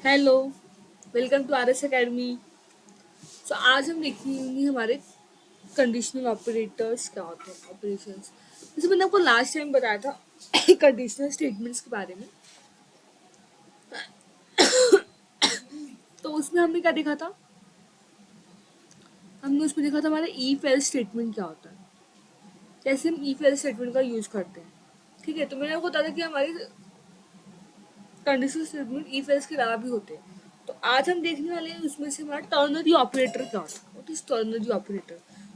Hello, welcome to R S academy. So आज हम देखेंगे हमारे कंडीशनल ऑपरेटर्स क्या होते हैं, ऑपरेशंस। जैसे मैंने आपको लास्ट टाइम बताया था कंडीशनल स्टेटमेंट्स के बारे में। तो उसमें हमने क्या देखा था? हमने उसमें देखा था हमारा इफ एल्स स्टेटमेंट क्या होता है, कैसे हम इफ एल्स स्टेटमेंट का यूज़ करते हैं। ठीक है, तो मैंने आपको बताया था कि हमारे कंडीशनल स्टेटमेंट इफ एल्स के अलावा भी होते हैं। तो आज हम देखने वाले हैं उसमें से हमारा टर्नरी ऑपरेटर क्या होता है। What is ternary operator?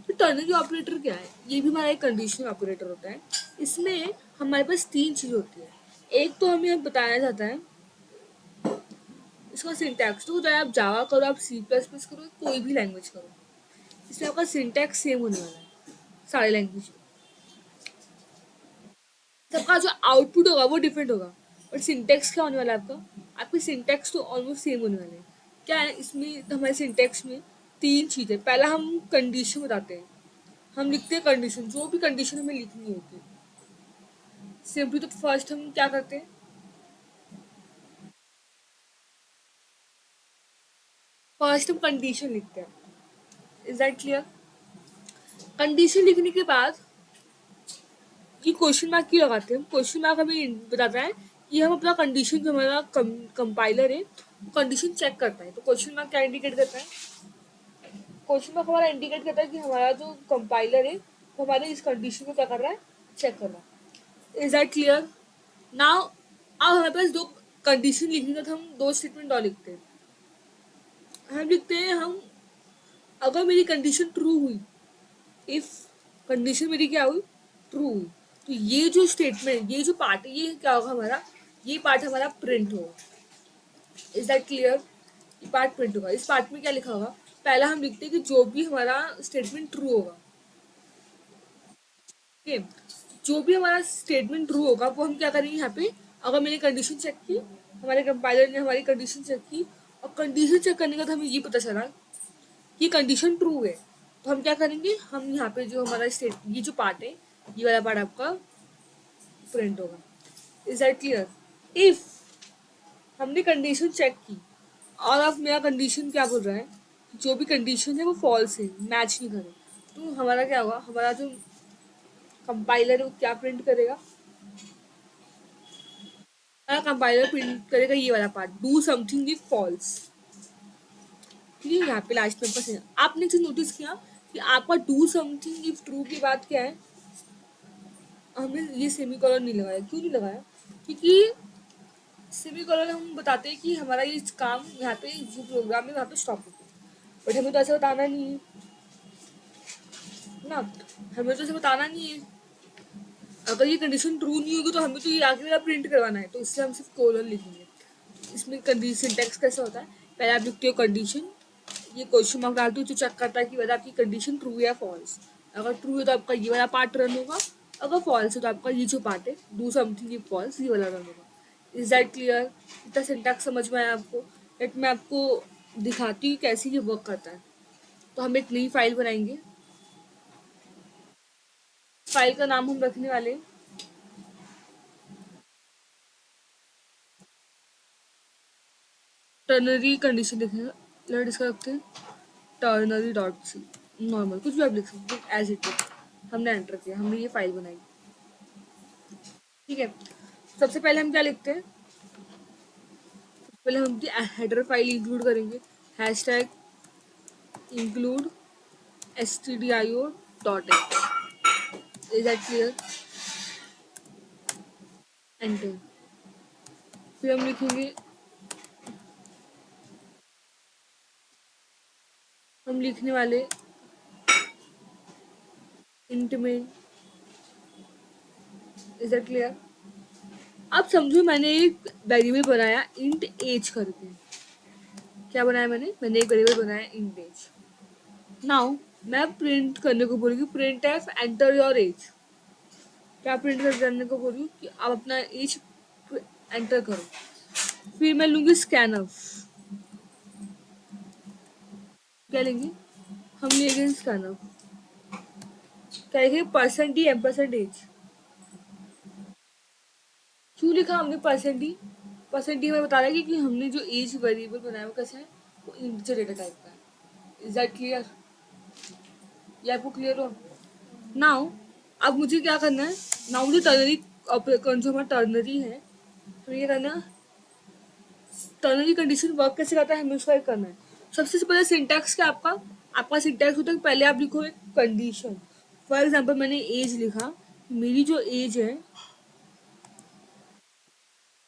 तो टर्नरी ऑपरेटर क्या है? ये भी हमारा एक कंडीशनल ऑपरेटर होता है। इसमें हमारे पास तीन चीज़ होती है। एक तो हमें बताया जाता है इसका सिंटैक्स। तो चाहे आप जावा करो, आप सी प्लस प्लस करो, कोई भी लैंग्वेज करो, इसमें आपका सिंटैक्स सेम होने वाला है सारे लैंग्वेज। सबका जो आउटपुट होगा वो डिफरेंट होगा, बट सिंटेक्स क्या होने वाला है आपका? आपके सिंटेक्स तो ऑलमोस्ट सेम होने वाले हैं। क्या है इसमें? हमारे सिंटेक्स में तीन चीज़ें। पहला हम कंडीशन बताते हैं, हम लिखते हैं कंडीशन, जो भी कंडीशन हमें लिखनी होती है सिंपली। तो फर्स्ट हम क्या करते हैं? फर्स्ट हम कंडीशन लिखते हैं। Is that clear? कंडीशन लिखने के बाद ये क्वेश्चन मार्क क्यों लगाते हैं? क्वेश्चन मार्क हमें बताता है कि हम अपना कंडीशन, जो हमारा कंपाइलर है, कंडीशन चेक करता है। तो क्वेश्चन मार्क क्या इंडिकेट करता है? क्वेश्चन मार्क हमारा इंडिकेट करता है कि हमारा जो कंपाइलर है वो हमारे इस कंडीशन को क्या कर रहा है, चेक कर रहा है। Is that clear? नाउ अब हमारे पास दो कंडीशन लिखने का, तो हम दो स्टेटमेंट और लिखते हैं। हम लिखते हैं, हम अगर मेरी कंडीशन ट्रू हुई, इफ कंडीशन मेरी क्या हुई, ट्रू हुई, तो ये जो स्टेटमेंट, ये जो पार्ट है, ये क्या होगा हमारा, ये पार्ट हमारा प्रिंट होगा। Is that clear? ये पार्ट प्रिंट होगा। इस पार्ट में क्या लिखा होगा? पहला हम लिखते हैं कि जो भी हमारा स्टेटमेंट ट्रू होगा, ठीक है, जो भी हमारा स्टेटमेंट ट्रू होगा वो हम क्या करेंगे यहाँ पे। अगर मैंने कंडीशन चेक की, हमारे कंपाइलर ने हमारी कंडीशन चेक की, और कंडीशन चेक करने का तो हमें ये पता चला कि कंडीशन ट्रू है, तो हम क्या करेंगे, हम यहाँ पे जो हमारा स्टेट, ये जो पार्ट है, ये वाला पार्ट आपका प्रिंट होगा। Is that clear? इफ हमने कंडीशन चेक की और अब मेरा कंडीशन क्या बोल रहा है, जो भी कंडीशन है वो फॉल्स है, मैच नहीं करे, तो हमारा क्या होगा, हमारा जो कंपाइलर है वो क्या प्रिंट करेगा? कंपाइलर प्रिंट करेगा ये वाला part, do something if false. ठीक है, यहाँ पे लास्ट में बस आपने जो नोटिस किया कि आपका डू समथिंग इफ ट्रू की बात क्या है, हमने ये सेमी कॉलन नहीं लगाया। क्यों नहीं लगाया? क्योंकि सेमी कॉलन हम बताते हैं कि हमारा ये काम यहाँ पे, जो प्रोग्राम है वहाँ पे स्टॉप होता है, बट हमें तो ऐसा बताना नहीं है ना, हमें तो ऐसे बताना नहीं है। अगर ये कंडीशन ट्रू नहीं होगी तो हमें तो ये आगे वाला प्रिंट करवाना है, तो इससे हम सिर्फ कोलन लिखेंगे। इसमें कंडीशन सिंटैक्स कैसा होता है, पहले आप लिखते हो कंडीशन, ये क्वेश्चन मार्क डालते हो जो चेक करता है कि वजह आपकी कंडीशन ट्रू है या फॉल्स। अगर ट्रू है तो आपका ये वाला पार्ट रन होगा, अगर फॉल्स है तो आपका ये जो पार्ट है, डू समथिंग इफ फॉल्स, ये वाला रन होगा। Is that clear? इतना सिंटैक्स समझ में आया आपको? लेट मैं आपको दिखाती हूँ कैसे ये वर्क करता है। तो हम एक नई फाइल बनाएंगे। फाइल का नाम हम रखने वाले हैं टर्नरी कंडीशन, लिखेंगे, लेट इसका रखते हैं टर्नरी डॉट सी। नॉर्मल कुछ भी आप लिख सकते हो, एज इट इज। हमने एंटर किया, हमने ये फाइल बनाई। ठीक है, सबसे पहले हम क्या लिखते हैं, पहले हम हेडर फाइल इंक्लूड करेंगे, hash tag include stdio dot H. Is that clear? Enter. फिर हम लिखेंगे, हम लिखने वाले इंट में। Is that clear? अब समझो मैंने एक वेरिएबल बनाया इंट एज करके। क्या बनाया मैंने? मैंने एक वेरिएबल बनाया इंट एज। नाउ मैं प्रिंट करने को बोलूँगी, print F enter your age. क्या प्रिंट करने को बोलूँ कि आप अपना एज एंटर करो। फिर मैं लूँगी स्कैनफ। क्या लेंगे? हम लेंगे स्कैनफ। क्या लिखेंगे? Percent d ampersand age. क्यों लिखा हमने परसेंट डी? परसेंटेज में बता रहा है कि हमने जो एज वेरिएबल बनाया वो कैसा है, वो इंटीजर डेटा टाइप का है। Is that clear? ये आपको क्लियर हो? नाउ अब मुझे क्या करना है, नाउ मुझे टर्नरी कौन सा हमारा टर्नरी है, तो ये करना, टर्नरी कंडीशन वर्क कैसे करता है हमें उसका एक करना है। सबसे पहले सिंटैक्स क्या आपका, आपका सिंटैक्स होता है पहले आप लिखो एक कंडीशन। फॉर एग्जांपल मैंने एज लिखा, मेरी जो एज है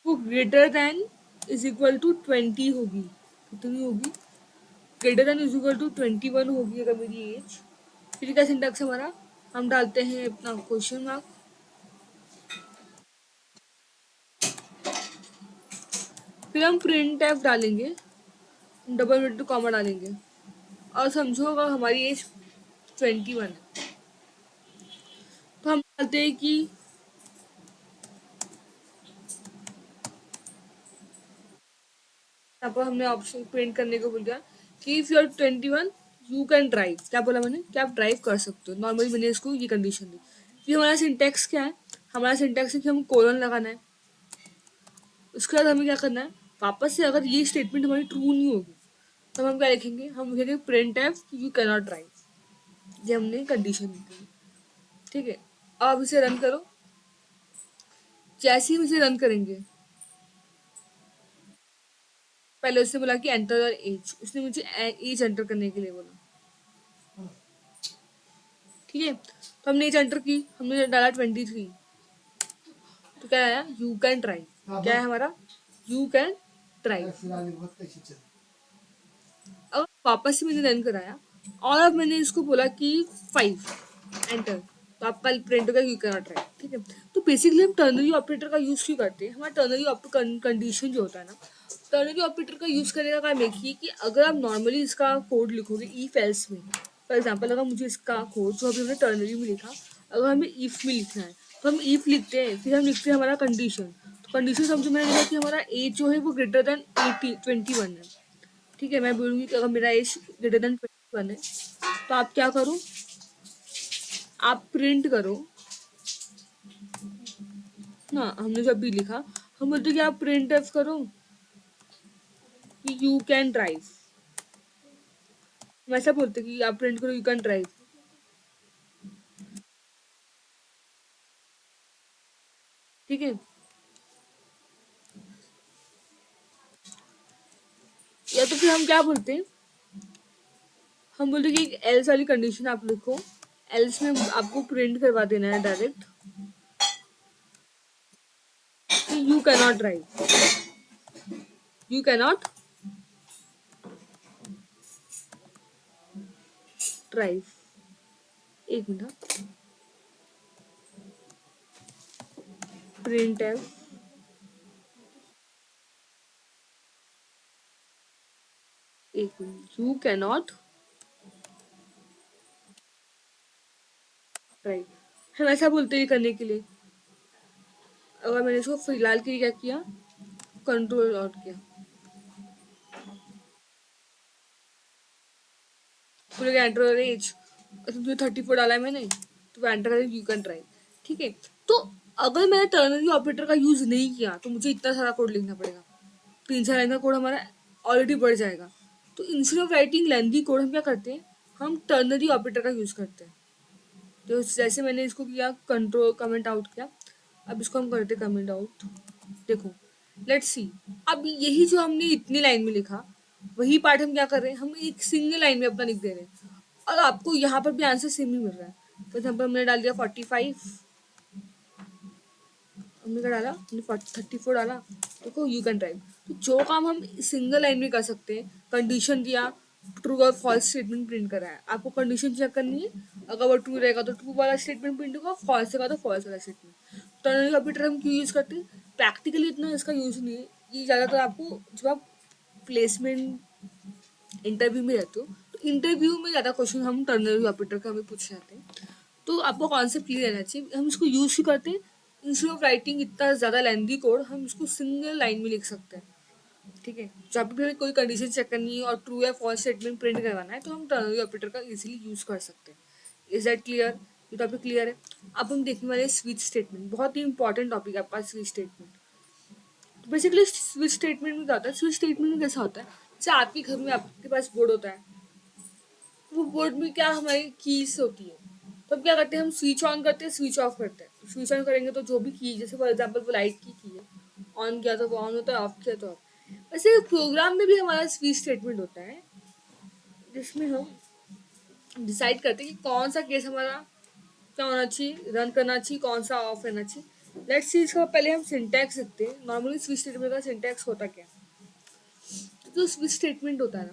वो greater than is equal to 20 होगी। कितनी होगी? Greater than is equal to 21 होगी अगर मेरी एज। फिर क्या सिंटैक्स हमारा, हम डालते हैं अपना क्वेश्चन मार्क, फिर हम प्रिंट एफ डालेंगे, डबल मिनट कॉमा डालेंगे, और समझो अगर हमारी एज 21 है तो हम डालते हैं कि यहाँ पर हमने ऑप्शन प्रिंट करने को बोल दिया कि if you are 21 you can drive. क्या बोला मैंने, कि आप ड्राइव कर सकते हो। नॉर्मली मैंने इसको ये कंडीशन दी। फिर हमारा सिंटेक्स क्या है, हमारा सिंटेक्स है कि हम कोलन लगाना है। उसके बाद हमें क्या करना है, वापस से अगर ये स्टेटमेंट हमारी ट्रू नहीं होगी तो हम क्या लिखेंगे, हम लिखेंगे print F you can not drive. ये हमने कंडीशन दी, ठीक है। अब इसे रन करो। जैसे ही हम इसे रन करेंगे, पहले उसने बोला कि एंटर योर एज, उसने मुझे एज एंटर करने के लिए बोला, ठीक है। तो हमने एज एंटर की, हमने डाला 23, तो क्या आया, यू कैन ड्राइव। क्या है हमारा, यू कैन ड्राइव। अब वापस से मैंने रन कराया और अब मैंने इसको बोला कि 5 एंटर, तो आपका प्रिंट होगा यू कैन नॉट ड्राइव, ठीक है। तो बेसिकली हम टर्नरी ऑपरेटर का यूज क्यों करते हैं, हमारा टर्नरी कंडीशन जो होता है ना, टर्नरी ऑपरेटर का यूज करने का काम एक ही है कि अगर आप नॉर्मली इसका कोड लिखोगे इफ एल्स में, फॉर एग्जाम्पल अगर मुझे इसका कोड जो अभी हमने टर्नरी में लिखा, अगर हमें इफ में लिखना है तो हम इफ लिखते हैं, फिर हम लिखते हैं हमारा कंडीशन। तो कंडीशन समझो मैंने लिखा कि हमारा एज जो है वो ग्रेटर देन 21 है, ठीक है। मैं बोलूँगी कि अगर मेरा एज ग्रेटर देन 21 है तो आप क्या करो, आप प्रिंट करो ना, हमने जब भी लिखा हम बोलते कि आप प्रिंट एफ करो कि यू कैन ड्राइव। वैसा बोलते कि आप प्रिंट करो यू कैन ड्राइव, ठीक है। या तो फिर हम क्या बोलते हैं, हम बोलते कि एक एल्स वाली कंडीशन आप लिखो, एल्स में आपको प्रिंट करवा देना है डायरेक्ट कि you can not drive, you can not drive. एक मिनट, प्रिंट एफ, एक minute, you can not drive, हम ऐसा बोलते हैं करने के लिए। अगर मैंने इसको फिलहाल के लिए क्या किया, कंट्रोल आउट किया, पूरे एंटर एज, तुमने 34 डाला है मैंने, तो एंटर करें यू कैन ट्राई, ठीक है। तो अगर मैंने टर्नरी ऑपरेटर का यूज नहीं किया तो मुझे इतना सारा कोड लिखना पड़ेगा, 3-4 लाइन का कोड हमारा ऑलरेडी बढ़ जाएगा। तो instead of writing lengthy code हम क्या करते हैं, हम टर्नरी ऑपरेटर का यूज करते हैं। तो जैसे मैंने इसको किया, कंट्रोल कमेंट आउट किया, अब इसको हम करते कमेंट आउट। देखो, लेट्स सी, अब यही जो हमने इतनी लाइन में लिखा वही पार्ट हम क्या कर रहे हैं, हम एक सिंगल लाइन में अपना लिख दे रहे हैं और आपको यहाँ पर भी आंसर सेम ही मिल रहा है। फॉर एग्जाम्पल हमने डाल दिया 45, हमने क्या डाला, हमने 34 डाला, देखो यू कैन ड्राइव। तो जो काम हम सिंगल लाइन में कर सकते हैं, कंडीशन दिया, ट्रू और फॉल्स स्टेटमेंट प्रिंट करा है, आपको कंडीशन चेक करनी है, अगर वो ट्रू रहेगा तो ट्रू वाला स्टेटमेंट प्रिंट होगा, फॉल्स रहेगा तो फॉल्स वाला स्टेटमेंट। टर्नरी ऑपरेटर हम क्यों यूज़ करते हैं, प्रैक्टिकली इतना इसका यूज़ नहीं है, ये ज़्यादातर आपको जब आप प्लेसमेंट इंटरव्यू में रहते हो तो इंटरव्यू में ज़्यादा क्वेश्चन हम टर्नरी ऑपरेटर का हमें पूछे जाते हैं। तो आपको कॉन्सेप्ट क्लियर रहना चाहिए, हम इसको यूज़ ही करते हैं। इंस्टेड ऑफ राइटिंग इतना ज़्यादा लेंथी कोड, हम इसको सिंगल लाइन में लिख सकते हैं, ठीक है। जब भी हमें कोई कंडीशन चेक करनी है और ट्रू या फॉल्स स्टेटमेंट प्रिंट करवाना है तो हम टर्नरी ऑपरेटर का इजीली यूज़ कर सकते हैं। Is that clear? ये टॉपिक क्लियर है। अब हम देखने वाले स्विच स्टेटमेंट, बहुत ही इंपॉर्टेंट टॉपिक है आपका switch statement. Basically switch statement में क्या होता है, स्विच स्टेटमेंट में कैसा होता है, जैसे आपके घर में आपके पास बोर्ड होता है, वो बोर्ड में क्या हमारी कीज होती है, तो अब क्या करते हैं हम स्विच ऑन करते हैं स्विच ऑफ करते हैं, तो स्विच ऑन करेंगे तो जो भी की, जैसे फॉर एग्जांपल वो लाइट की है, ऑन किया तो वो ऑन होता है, ऑफ किया तो ऑफ। वैसे प्रोग्राम में भी हमारा स्विच स्टेटमेंट होता है, जिसमें हम डिसाइड करते हैं कि कौन सा केस हमारा क्या होना चाहिए, रन करना चाहिए, कौन सा ऑफ रहना चाहिए। लेट्स सी, इसका पहले हम सिंटैक्स लिखते हैं। नॉर्मली स्विच स्टेटमेंट का सिंटैक्स होता क्या है, तो स्विच स्टेटमेंट होता है ना,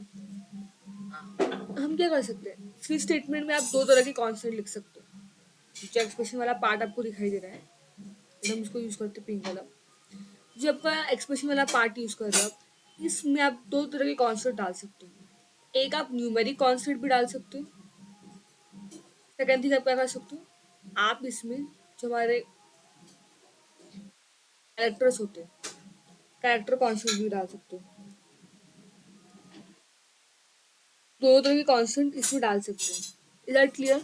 हम क्या कर सकते हैं, स्विच स्टेटमेंट में आप दो तरह के कॉन्स्टेंट लिख सकते हो। जो एक्सप्रेशन वाला पार्ट आपको दिखाई दे रहा है, हम इसको यूज करते हैं पिंक वाला, जो आपका एक्सप्रेशन वाला पार्ट यूज कर रहे हो आप, इसमें आप दो तरह के कॉन्स्टेंट डाल सकते हो। एक आप न्यूमेरिक कॉन्स्टेंट भी डाल सकते हो, सेकेंड थिंग आप क्या कर सकते हो, आप इसमें जो हमारे कैरेक्टर्स होते हैं, कैरेक्टर कॉन्स्टेंट भी डाल सकते हो। दोनों तरह के कॉन्स्टेंट इसमें डाल सकते हैं। Is that clear?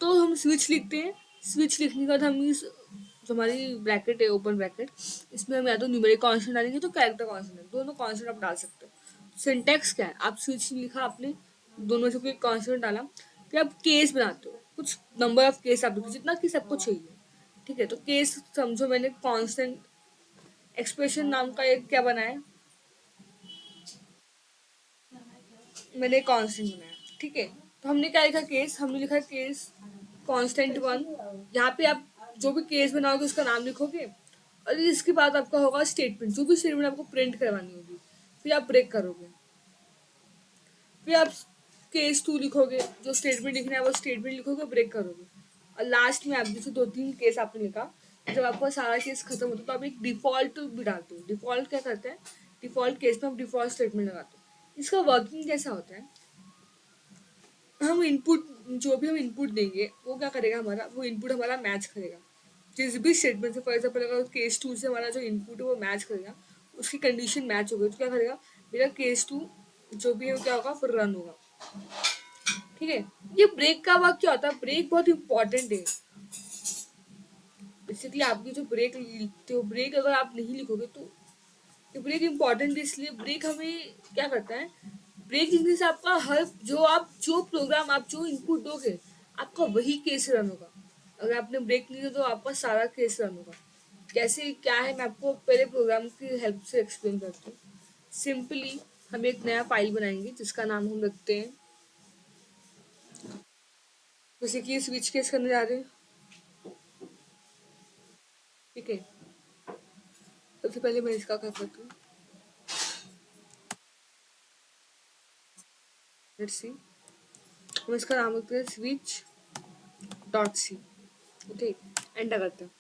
तो हम स्विच लिखते हैं, स्विच लिखने के बाद हम इस जो हमारी ब्रैकेट है, ओपन ब्रैकेट, इसमें हम या तो न्यूमेरिक कांस्टेंट डालेंगे तो कैरेक्टर कांस्टेंट, दोनों कांस्टेंट आप डाल सकते हो। सिंटेक्स क्या है, आप स्विच लिखा आपने, दोनों से कोई कांस्टेंट डाला, फिर आप केस बनाते हो, कुछ नंबर ऑफ केस आप लिखो, जितना केस आपको चाहिए। ठीक है, तो केस समझो मैंने कांस्टेंट एक्सप्रेशन नाम का एक क्या बनाया, मैंने कांस्टेंट बनाया। ठीक है, तो हमने क्या लिखा, केस, हमने लिखा केस कांस्टेंट वन। यहाँ पे आप जो भी केस बनाओगे उसका नाम लिखोगे, और इसके बाद आपका होगा स्टेटमेंट, जो भी स्टेटमेंट आपको प्रिंट करवानी होगी, फिर आप ब्रेक करोगे, फिर आप केस टू लिखोगे, जो स्टेटमेंट लिखना है वो स्टेटमेंट लिखोगे, ब्रेक करोगे, और लास्ट में आप जैसे दो तीन केस आपने लिखा, जब आपका सारा केस खत्म होता है तो आप एक डिफॉल्ट भी डालते हो। डिफॉल्ट क्या करते हैं, डिफॉल्ट केस में आप डिफॉल्ट स्टेटमेंट लगाते हो। इसका वर्किंग कैसा होता है, हम इनपुट, जो भी हम इनपुट देंगे वो क्या करेगा, हमारा वो इनपुट हमारा मैच करेगा जिस भी स्टेटमेंट से। फॉर एग्जाम्पल अगर केस टू से हमारा जो इनपुट है वो मैच करेगा, उसकी कंडीशन मैच हो गई, तो क्या करेगा, मेरा केस टू जो भी है वो क्या होगा, फिर रन होगा। ठीक है, ये ब्रेक का वाक्य क्या होता है, ब्रेक बहुत इंपॉर्टेंट है। बेसिकली आपकी जो ब्रेक लिखते हो, ब्रेक अगर आप नहीं लिखोगे तो, ये ब्रेक इंपॉर्टेंट है, इसलिए ब्रेक हमें क्या करता है, ब्रेक लिखने से आपका हर जो आप जो प्रोग्राम आप जो इनपुट दोगे, आपका वही केस रन होगा। अगर आपने ब्रेक नहीं दिया तो आपका सारा केस रन होगा। कैसे क्या है, मैं आपको पहले प्रोग्राम की हेल्प से एक्सप्लेन करती हूँ। सिंपली हम एक नया फाइल बनाएंगे जिसका नाम हम रखते हैं, जैसे कि स्विच केस करने जा रहे हैं। ठीक है, सबसे पहले मैं इसका क्या करती हूँ, लेट्स सी, हम इसका नाम रखते हैं switch dot C. Okay, enter करते हैं।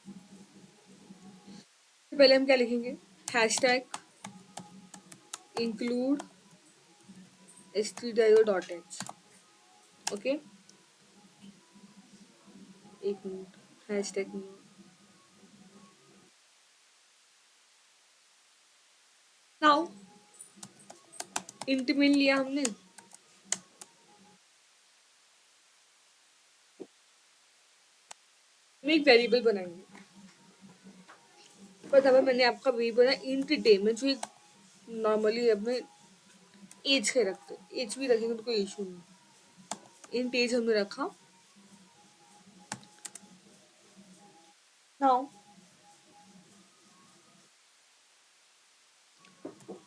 पहले हम क्या लिखेंगे, hash tag include stdio.h। Okay, एक minute, hash tag now, int मिल लिया हमने। हम एक वेरिएबल बनाएंगे, पर मैंने आपका वेरिएबल बना इंट डे में, जो एक नॉर्मली अपने एज के रखते, एज भी रखेंगे तो कोई इशू नहीं। इंट एज हमने रखा। नाउ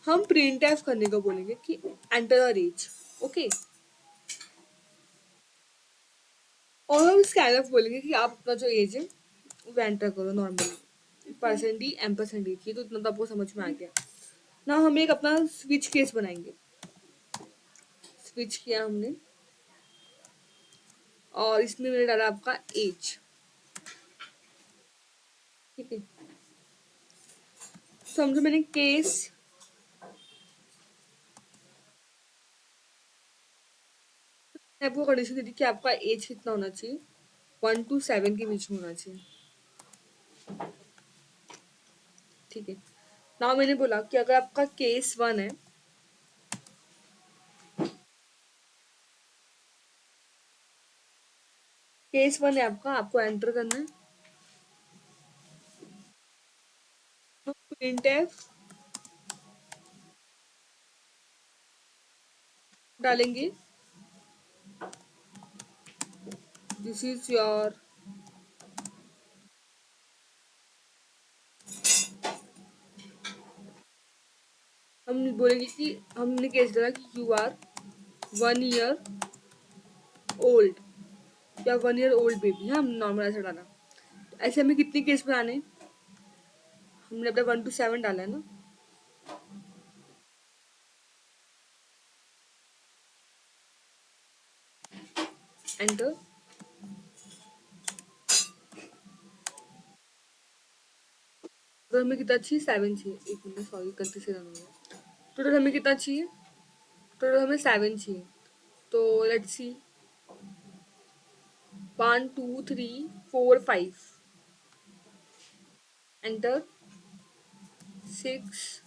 हम प्रिंट एफ करने को बोलेंगे कि एंटर और एज। ओके, और हम स्कैनफ बोलेंगे कि आप अपना जो एज है वो एंटर करो नॉर्मली, परसेंट एम परसेंट, ये तो इतना तो आपको समझ में आ गया ना। हम एक अपना स्विच केस बनाएंगे, स्विच किया हमने, और इसमें मैंने डाला आपका एज। ठीक है, समझो मैंने केस आपको कंडीशन दी थी कि आपका एज कितना होना चाहिए, 1 to 7 के बीच में होना चाहिए। ठीक है, ना मैंने बोला कि अगर आपका केस 1 है, केस 1 है आपका, आपको एंटर करना है प्रिंट एफ डालेंगे दिस इज योर, हम बोलेंगे कि हमने केस डाला कि यू आर 1 year ओल्ड या 1 year ओल्ड बेबी, हम नॉर्मल ऐसा डाला। ऐसे हमें कितने केस बनाने हैं? हमने अपना 1 to 7 डाला है ना। एंटर। तो हमें कितना चाहिए? 7 चाहिए। एक मिनट, सॉरी गलती से रन हो गया। टोटल हमें कितना चाहिए? टोटल हमें 7 चाहिए। तो लेट्स सी, 1 2 3 4 5। एंटर। 6।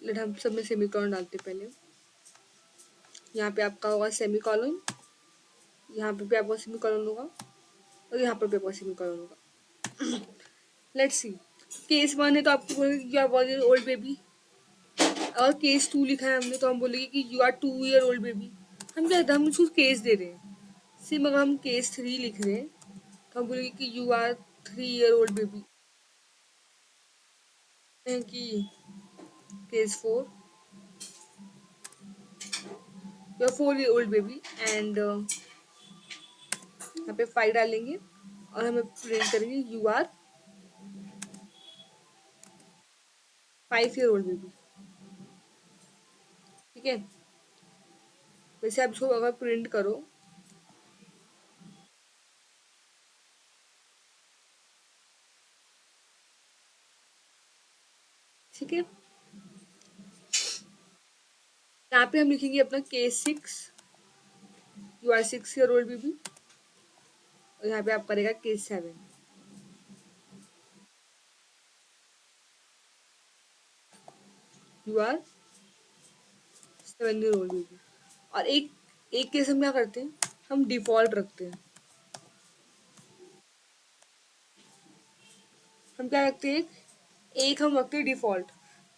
लेट हम सब में सेमी कॉलन डालते पहले। यहाँ पे आपका होगा सेमी कॉलन, यहाँ पे भी आपका सेमी कॉलन होगा, और यहाँ पर भी आपका सेमी कॉलन होगा। लेट्स सी, केस 1 है तो आपको बोलेंगे कि you are 1 year old baby, और केस 2 लिखा है हमने तो हम बोलेंगे कि you are 2 year old baby. हम क्या हम उसको केस दे रहे हैं। सेम अगर हम केस 3 लिख रहे हैं तो हम बोलेंगे कि you are 3 year old baby. कि case 4, you are 4 year old baby, and यहाँ पे 5 डालेंगे और हमें प्रिंट करेंगे you are 5 year old baby. ठीक है, वैसे आप इसको अगर प्रिंट करो ठीक है, यहाँ पे हम लिखेंगे अपना case 6, you are 6 year old baby, और यहाँ पे आप करेगा case 7, you are 7 year old baby. और एक एक केस हम क्या करते हैं, हम डिफॉल्ट रखते हैं। हम क्या रखते हैं, एक हम रखते हैं डिफॉल्ट।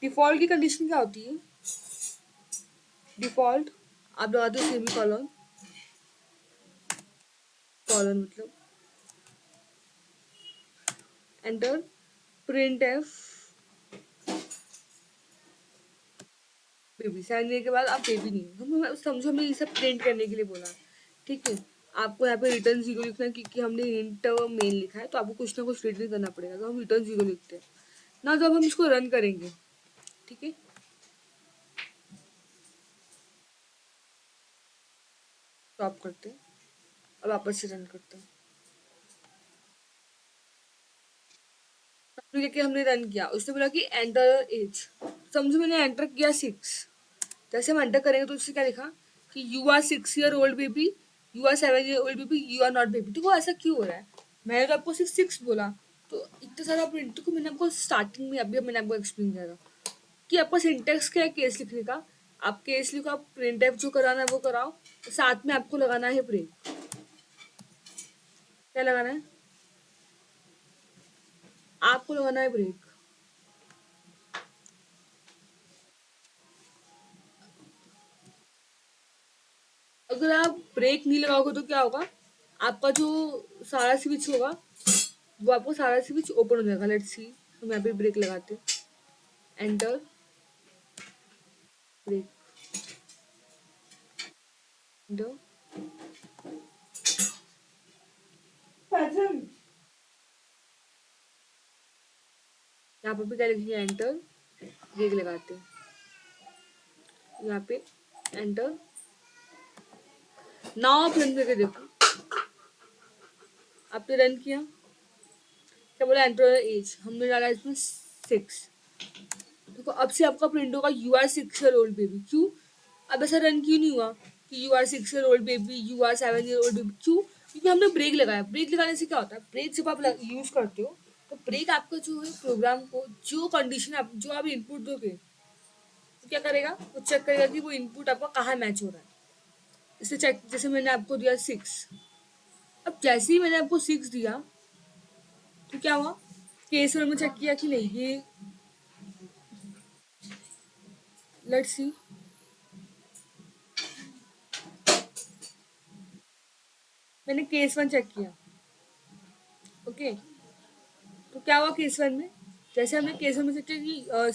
डिफॉल्ट की कंडीशन क्या होती है? डिफॉल्ट आप लगाते हो सेमी कॉलन, कॉलन मतलब, enter, printf baby. Sign देने के बाद आप बेबी नहीं हो, हम समझो हमें ये सब प्रिंट करने के लिए बोला। ठीक है, आपको यहाँ पे रिटर्न 0 लिखना है क्योंकि हमने इंट मेन लिखा है तो आपको कुछ ना कुछ रिटर्न करना पड़ेगा, तो हम रिटर्न 0 लिखते हैं ना। जब हम इसको रन करेंगे, ठीक है, स्टॉप करते हैं और वापस से रन करते हैं। हमने रन किया, उसने बोला कि एंटर एज, समझो मैंने एंटर किया 6। जैसे हम एंटर करेंगे तो उससे क्या लिखा कि you are 6 year old baby, you are 7 year old baby, you are not baby. देखो ऐसा क्यों हो रहा है, मैंने तो आपको सिर्फ 6 बोला, तो इतना सारा प्रिंट को मैंने आपको स्टार्टिंग में अभी मैंने आपको एक्सप्लेन किया था कि आपका सिंटेक्स क्या है केस लिखने का। आप केस लिखो, आप प्रिंट एफ जो कराना है वो कराओ, साथ में आपको लगाना है ब्रेक। क्या लगाना है? आपको लगाना है ब्रेक। अगर आप ब्रेक नहीं लगाओगे तो क्या होगा, आपका जो सारा स्विच होगा वो आपको सारा स्विच ओपन हो जाएगा। लेट्स सी, हम यहाँ पे ब्रेक लगाते हैं, एंटर, ब्रेक, एंटर, यहाँ पर भी क्या लिखेंगे, एंटर, ब्रेक लगाते हैं, यहाँ पे एंटर। नाउ आप रन करके देखो, आपने रन किया, क्या बोला, एंटर एज, हमने डाला इसमें 6। देखो अब से आपका प्रिंट होगा you are 6 year old baby. क्यों? अब ऐसा रन क्यों नहीं हुआ कि you are 6 year old baby, you are 7 year old baby? क्यों? क्योंकि हमने ब्रेक लगाया। ब्रेक लगाने से क्या होता है, ब्रेक जब आप यूज करते हो तो ब्रेक आपका जो है प्रोग्राम को जो कंडीशन आप जो आप इनपुट दोगे तो क्या करेगा, वो चेक करेगा कि वो इनपुट आपका कहाँ मैच हो रहा है। इसे चेक, जैसे मैंने आपको दिया 6, अब जैसे ही मैंने आपको 6 दिया तो क्या हुआ, केस वन में चेक किया कि नहीं, ये लेट्स सी। मैंने केस वन चेक किया, ओके। तो क्या हुआ केस वन में, जैसे हमने केस वन में चेक किया कि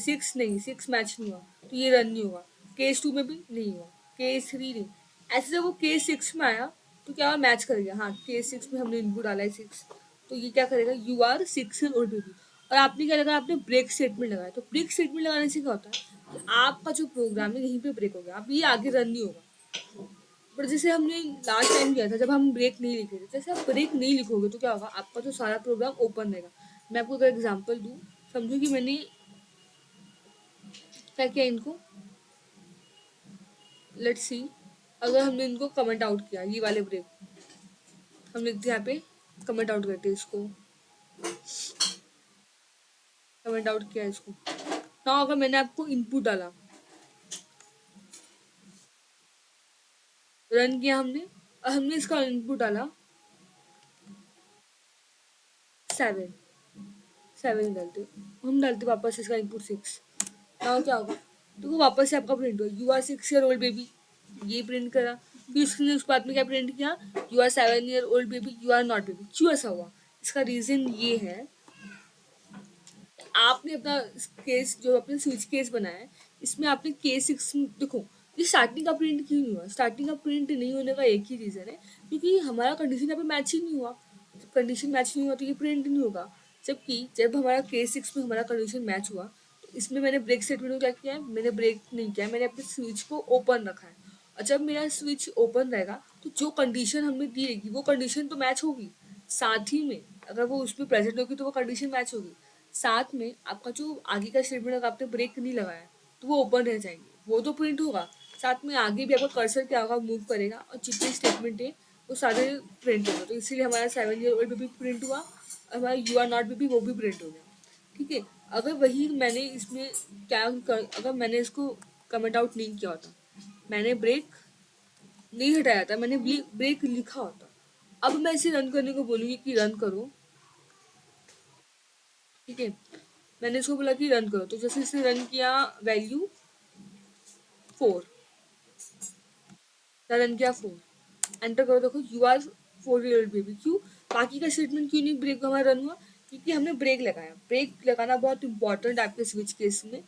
सिक्स मैच नहीं हुआ, तो ये रन नहीं हुआ। केस टू में भी नहीं हुआ, केस थ्री नहीं। ऐसे जब वो केस सिक्स में आया तो क्या हुआ, मैच कर गया। हाँ, केस सिक्स में हमने इनपुट डाला है सिक्स, तो ये क्या करेगा, you are 6 year old baby. और आपने क्या लगाया, आपने ब्रेक स्टेटमेंट लगाया। तो ब्रेक स्टेटमेंट लगाने से क्या होता है कि आपका जो प्रोग्राम है यहीं पे ब्रेक हो गया, अब ये आगे रन नहीं होगा। पर जैसे हमने लास्ट टाइम किया था जब हम ब्रेक नहीं लिखे थे, जैसे आप ब्रेक नहीं लिखोगे तो क्या होगा, आपका जो सारा प्रोग्राम ओपन रहेगा। मैं आपको अगर एग्जांपल दूं, समझो कि मैंने क्या किया इनको, लेट्स सी, अगर हमने इनको कमेंट आउट किया, ये वाले ब्रेक हम लिखते हैं यहाँ पे, कमेंट आउट करते हैं इसको, कमेंट आउट किया इसको ना। अगर मैंने आपको इनपुट डाला, रन किया हमने, और हमने इसका इनपुट डाला 7, 7 डालते, हम डालते वापस इसका इनपुट 6, ना क्या होगा, तो वो वापस से आपका प्रिंट हुआ, you are 6 year old baby, ये प्रिंट करा। फिर उसके बाद में क्या प्रिंट किया, you are 7 year old baby, you are not baby. क्यों ऐसा हुआ, इसका रीजन ये है, आपने अपना केस जो अपने स्विच केस बनाया है, इसमें आपने केस सिक्स देखो, ये स्टार्टिंग का प्रिंट क्यों नहीं हुआ, स्टार्टिंग का प्रिंट नहीं होने का एक ही रीजन है, क्योंकि हमारा कंडीशन यहाँ पे मैच ही नहीं हुआ। जब कंडीशन मैच नहीं हुआ तो ये प्रिंट नहीं होगा। जबकि जब हमारा केस सिक्स में हमारा कंडीशन मैच हुआ, तो इसमें मैंने ब्रेक स्टेटमेंट में क्या किया है, मैंने ब्रेक नहीं किया, मैंने अपने स्विच को ओपन रखा है। और जब मेरा स्विच ओपन रहेगा तो जो कंडीशन हमने दी रहेगी वो कंडीशन तो मैच होगी, साथ ही में अगर वो उसमें प्रेजेंट होगी तो वो कंडीशन मैच होगी, साथ में आपका जो आगे का स्टेटमेंट अगर आपने ब्रेक नहीं लगाया तो वो ओपन रह जाएंगे, वो तो प्रिंट होगा, साथ में आगे भी आपका कर्सर क्या होगा, मूव करेगा और जितने स्टेटमेंट है वो सारे प्रिंट होगा। तो इसीलिए हमारा 7 year old भी प्रिंट हुआ, और हमारा यू आर नॉट भी वो भी प्रिंट हो गया। ठीक है, अगर वही मैंने इसमें अगर मैंने इसको कमेंट आउट नहीं किया होता, मैंने ब्रेक नहीं हटाया था, मैंने ब्रेक लिखा होता, अब मैं इसे रन करने को बोलूँगी कि रन करो। ठीक है, मैंने इसको बोला कि रन करो, तो जैसे इसने रन किया, वैल्यू 4, रन किया 4, एंटर करो, देखो you are 4 year old baby. क्यों, बाकी का स्टेटमेंट क्यों नहीं ब्रेक हमारा रन हुआ, क्योंकि हमने ब्रेक लगाया। ब्रेक लगाना बहुत इंपॉर्टेंट है आपके स्विच केस में।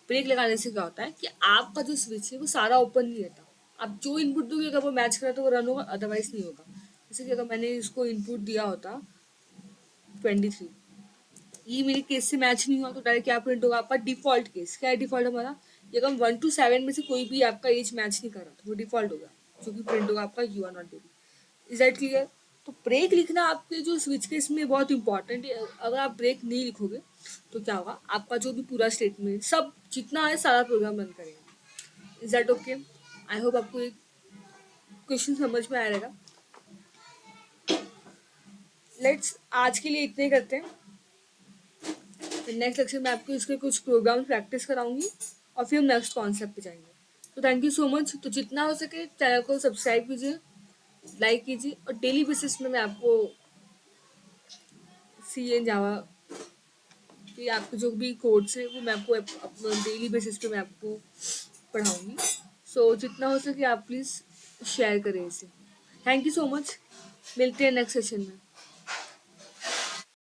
ब्रेक लगाने से क्या होता है कि आपका जो स्विच है वो सारा ओपन नहीं रहता, आप जो इनपुट दोगे अगर वो मैच करा तो वो रन होगा, अदरवाइज नहीं होगा। जैसे कि अगर मैंने इसको इनपुट दिया होता 23, ये मेरे केस से मैच नहीं हुआ, तो डायरेक्ट क्या प्रिंट होगा, आपका डिफॉल्ट केस क्या है, डिफॉल्ट हमारा, ये अगर 1 to 7 में से कोई भी आपका एज मैच नहीं कर रहा तो वो डिफॉल्ट होगा, जो कि प्रिंट होगा आपका you are not baby. Is that clear. तो ब्रेक लिखना आपके जो स्विच केस में बहुत इंपॉर्टेंट है। अगर आप ब्रेक नहीं लिखोगे तो क्या होगा, आपका जो भी पूरा स्टेटमेंट सब जितना है सारा प्रोग्राम रन करेगा। Is that okay, I hope आपको एक क्वेश्चन समझ में आ रहेगा। लेट्स आज के लिए इतने ही करते हैं, नेक्स्ट लेक्चर में आपको इसके कुछ प्रोग्राम प्रैक्टिस कराऊंगी और फिर हम नेक्स्ट कॉन्सेप्ट पे जाएंगे। तो थैंक यू सो मच। तो जितना हो सके चैनल को सब्सक्राइब कीजिए, लाइक कीजिए, और डेली बेसिस में मैं आपको सी एन जावा कि आपके जो भी कोड्स है वो मैं आपको डेली बेसिस पे मैं आपको पढ़ाऊंगी। सो जितना हो सके आप प्लीज़ शेयर करें इसे। थैंक यू सो मच, मिलते हैं नेक्स्ट सेशन में।